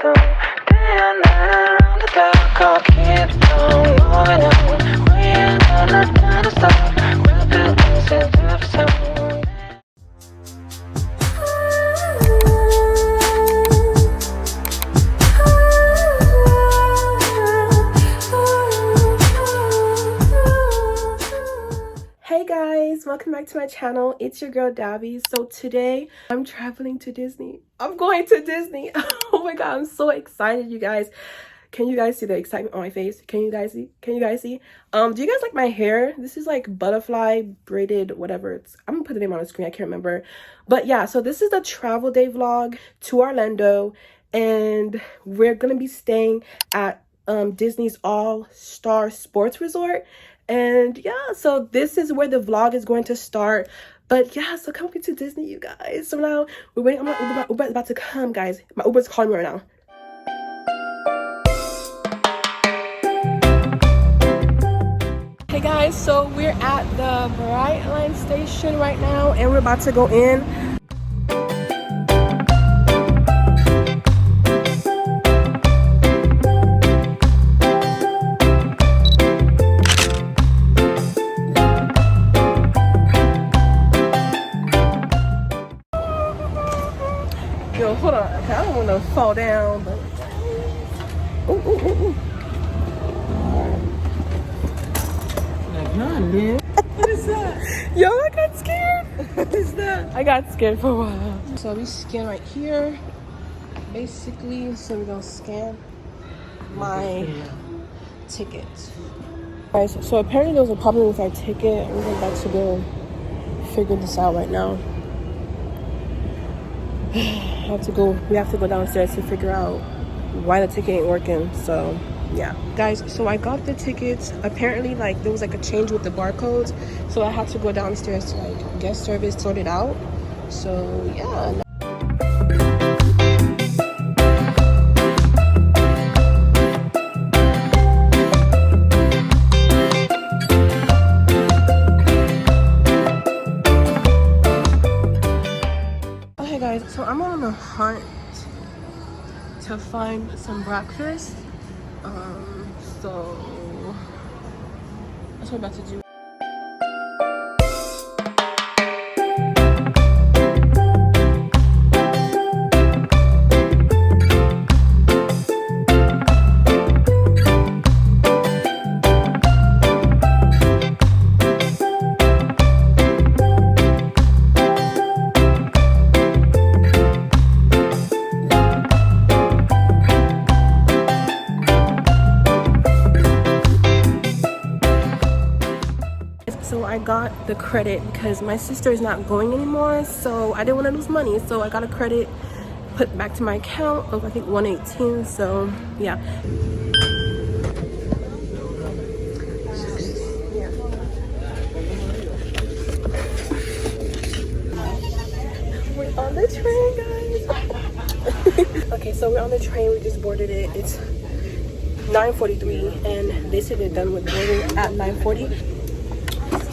go. Day and night around the clock, I'll keep on moving on. We're gonna stop. We'll build this into the zone. Hey guys, welcome back to my channel. It's your girl Davy. So today I'm traveling to Disney. I'm going to Disney. Oh my god, I'm so excited, you guys. Can you guys see the excitement on my face? Can you guys see? Do you guys like my hair? This is like butterfly braided whatever. I'm gonna put the name on the screen, I can't remember. But yeah, so this is the travel day vlog to Orlando, and we're gonna be staying at Disney's All-Star Sports Resort. And yeah, so this is where the vlog is going to start. But yeah, so come to Disney, you guys. So now we're waiting on my Uber. My Uber is about to come, guys. My Uber's calling me right now. Hey guys, so we're at the Brightline station right now, and we're about to go in. Yo, hold on. Okay, I don't want to fall down, but ooh. Like, nah, man. What is that? Yo, I got scared. What is that? I got scared for a while. So we scan right here, basically. So we're gonna scan my ticket. Guys, so apparently there was a problem with our ticket. We're about to go figure this out right now. We have to go downstairs to figure out why the ticket ain't working. So yeah, guys, so I got the tickets. Apparently, like, there was like a change with the barcodes, so I had to go downstairs to like guest service sort it out. So yeah. Okay guys, so I'm on a hunt to find some breakfast. So that's what I'm about to do. So I got the credit because my sister is not going anymore, so I didn't want to lose money, so I got a credit put back to my account of I think 118. So yeah, we're on the train, guys. Okay, so we're on the train. We just boarded it. It's 9:43 and they said they're done with boarding at 9:40.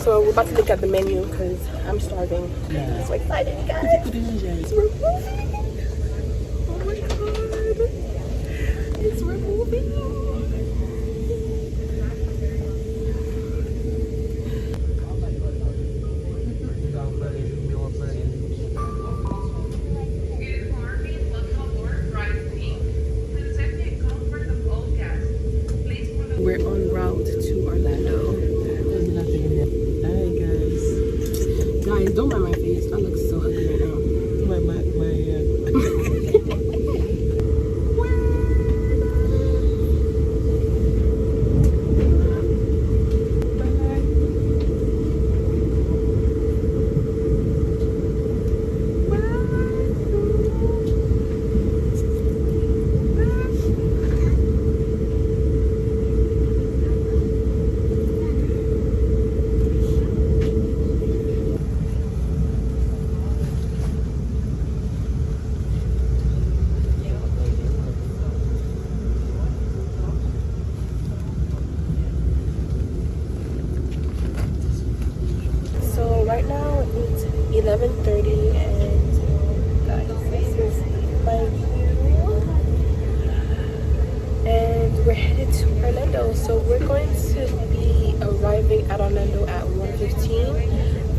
So we're about to look at the menu because I'm starving. Yeah. I'm so excited, you guys. We're moving. Oh my god. We're moving. We're en route to Orlando. Guys, don't mind my face. I look so ugly right now. So we're going to be arriving at Orlando at 1:15.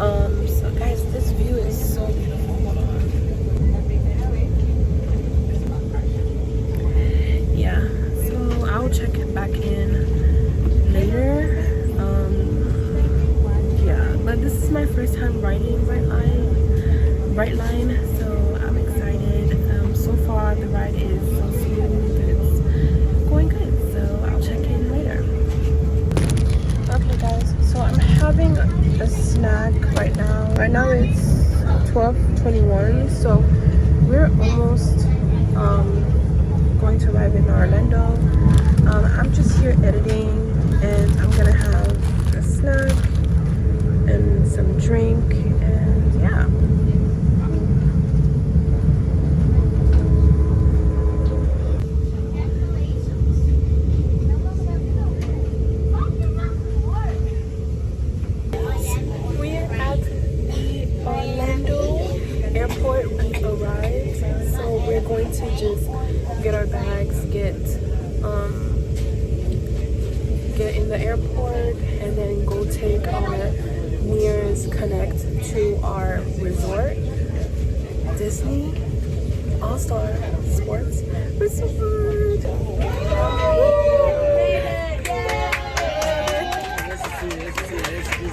So guys, this view is so beautiful. Hold on. Yeah, so I'll check it back in later. Yeah, but this is my first time riding Brightline, so I'm excited. So far the ride is so smooth. It's going good, so I'll check in later. Okay guys, so I'm having a snack right now. Right now it's 12:21, so we're almost going to arrive in Orlando. I'm just here editing, and I'm gonna have a snack and some drink, and yeah. We're at the Orlando airport. We arrived, so we're going to just get our bags, get in the airport, and then go take our Mears Connect to our resort, Disney All-Star Sports Resort.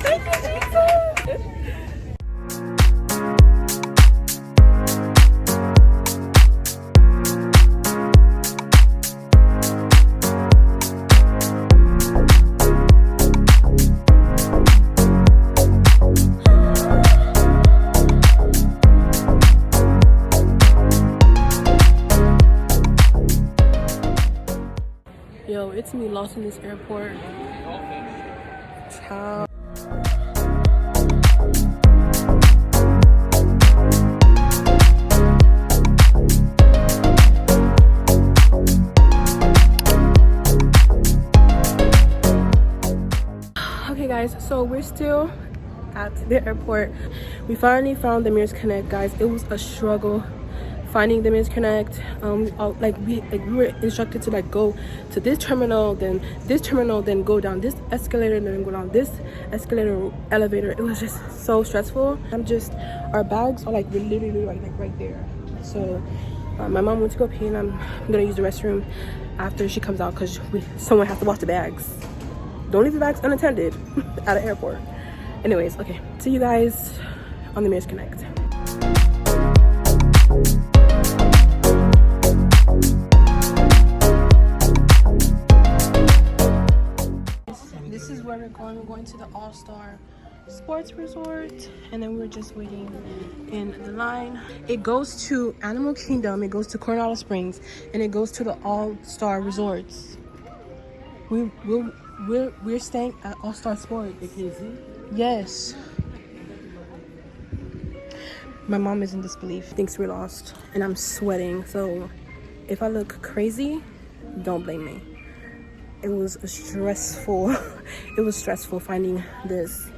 Thank you, Jesus. Yo, it's me lost in this airport. Ciao. Okay guys, so we're still at the airport. We finally found the Mears Connect, guys. It was a struggle finding the Mears Connect. We were instructed to like go to this terminal, then go down this escalator, and then go down this escalator elevator. It was just so stressful. Our bags are like literally like right there. So my mom went to go pee, and I'm gonna use the restroom after she comes out, because someone has to wash the bags. Don't leave the bags unattended at an airport. Anyways, okay, see you guys on the Mears Connect. This is where we're going. We're going to the All-Star Sports Resort, and then we're just waiting in the line. It goes to Animal Kingdom, it goes to Coronado Springs, and it goes to the All-Star Resorts. We're staying at All-Star Sport. Yes. My mom is in disbelief, thinks we're lost, and I'm sweating. So if I look crazy, don't blame me. It was stressful. It was stressful finding this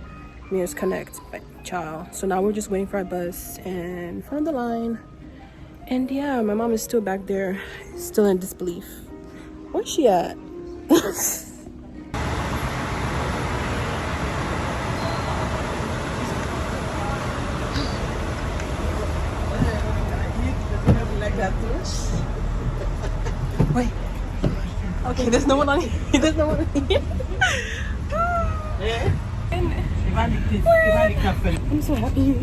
Mears Connect, child. So now we're just waiting for our bus and front of the line. And yeah, my mom is still back there, still in disbelief. Where's she at? Wait. Okay, there's no one on here. There's no one on here. I'm so happy.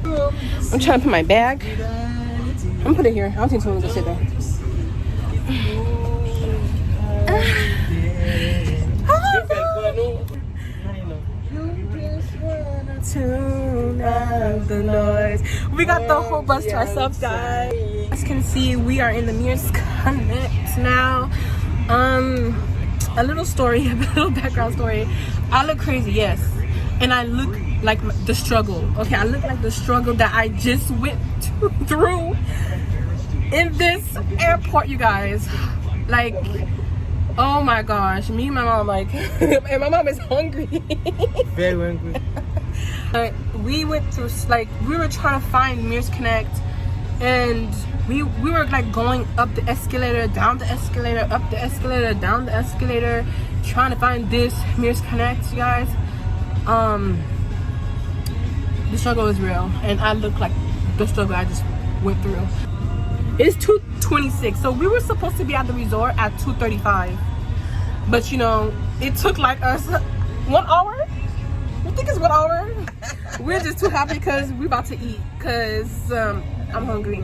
I'm trying to put my bag. I'm gonna put it here. I don't think someone's gonna sit there. Tune out the noise. We got the whole bus to ourselves, guys. As you can see, we are in the Mears Connect now. A little story, a little background story. I look crazy, yes, and I look like the struggle. Okay, I look like the struggle that I just went through in this airport, you guys. Like, oh my gosh, me and my mom, like, and my mom is hungry. Very hungry. We went through, like, we were trying to find Mears Connect, and we were like going up the escalator, down the escalator, up the escalator, down the escalator, trying to find this Mirrors Connect, you guys. The struggle is real, and I look like the struggle I just went through. It's 2:26, so we were supposed to be at the resort at 2:35, but you know, it took like us 1 hour. You think it's 1 hour? We're just too happy because we're about to eat, because I'm hungry.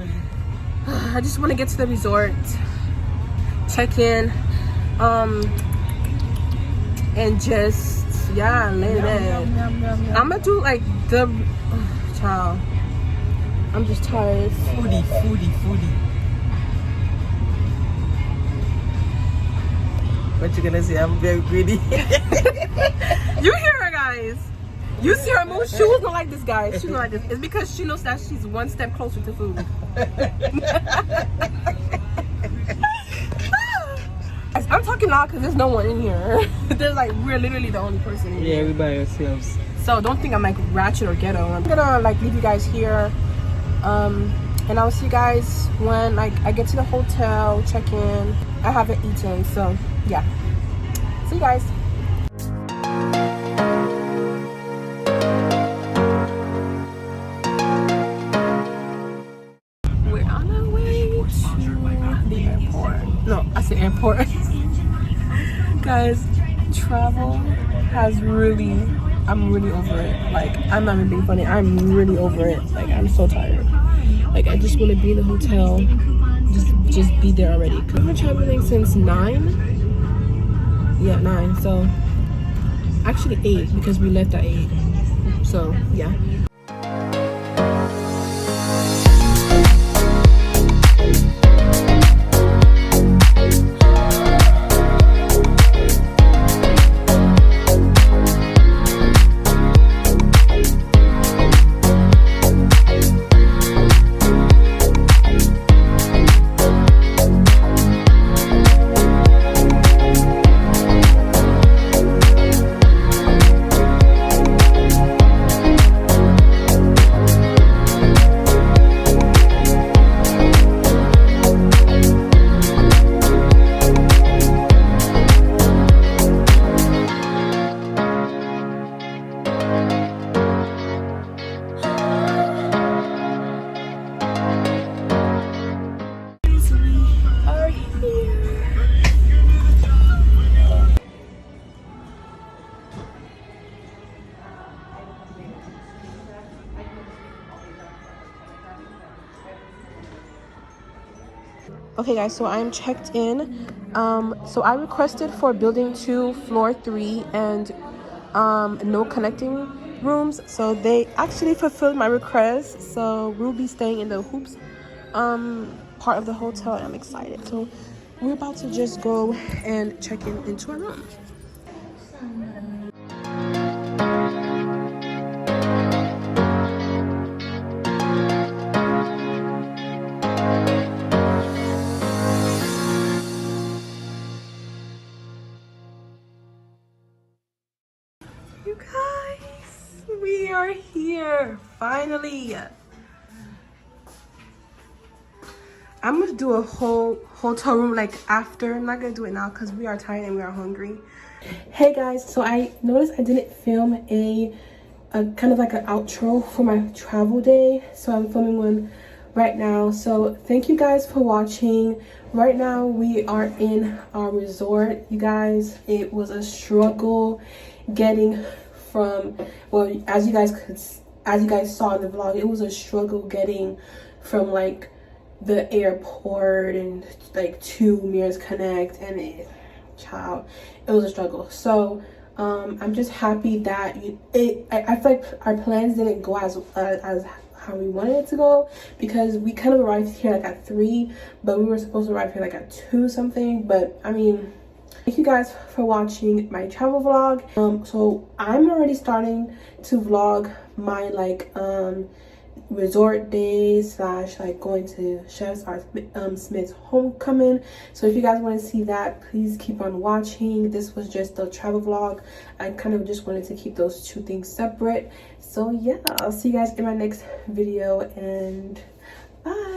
I just want to get to the resort, check in, and just lay in bed. I'm gonna do like the child. I'm just tired. Foodie. What you gonna say? I'm very greedy. You hear her, guys. You see her move. She was not like this, guys. She's not like this. It's because she knows that she's one step closer to food. I'm talking loud because there's no one in here. There's like, we're literally the only person in here. Yeah, we by ourselves. So don't think I'm like ratchet or ghetto. I'm gonna like leave you guys here. And I'll see you guys when like I get to the hotel, check in. I haven't eaten, so yeah. See you guys. We're on our way to the airport. No, I said airport. Guys, travel has really, I'm really over it. Like, I'm not even being funny. I'm really over it. Like, I'm so tired. Like, I just want to be in the hotel. Just be there already. Cause I've been traveling since 9. Yeah, 9. So, actually 8 because we left at 8. So, yeah. Okay guys, so I'm checked in. So I requested for building 2, floor 3, and no connecting rooms. So they actually fulfilled my request. So we'll be staying in the hoops part of the hotel, and I'm excited. So we're about to just go and check into our room. You guys, we are here finally. I'm gonna do a whole hotel room like after. I'm not gonna do it now because we are tired and we are hungry. Hey guys, so I noticed I didn't film a kind of like an outro for my travel day, so I'm filming one right now. So thank you guys for watching. Right now we are in our resort, you guys. It was a struggle getting from, well, as you guys saw in the vlog, it was a struggle getting from like the airport and like to Mirrors Connect, and it was a struggle. So I'm just happy that I feel like our plans didn't go as how we wanted it to go, because we kind of arrived here like at 3, but we were supposed to arrive here like at 2 something. But I mean, thank you guys for watching my travel vlog. So I'm already starting to vlog my like resort days / like going to Chef Smith's homecoming. So if you guys want to see that, please keep on watching. This was just the travel vlog. I kind of just wanted to keep those 2 things separate. So yeah, I'll see you guys in my next video, and bye.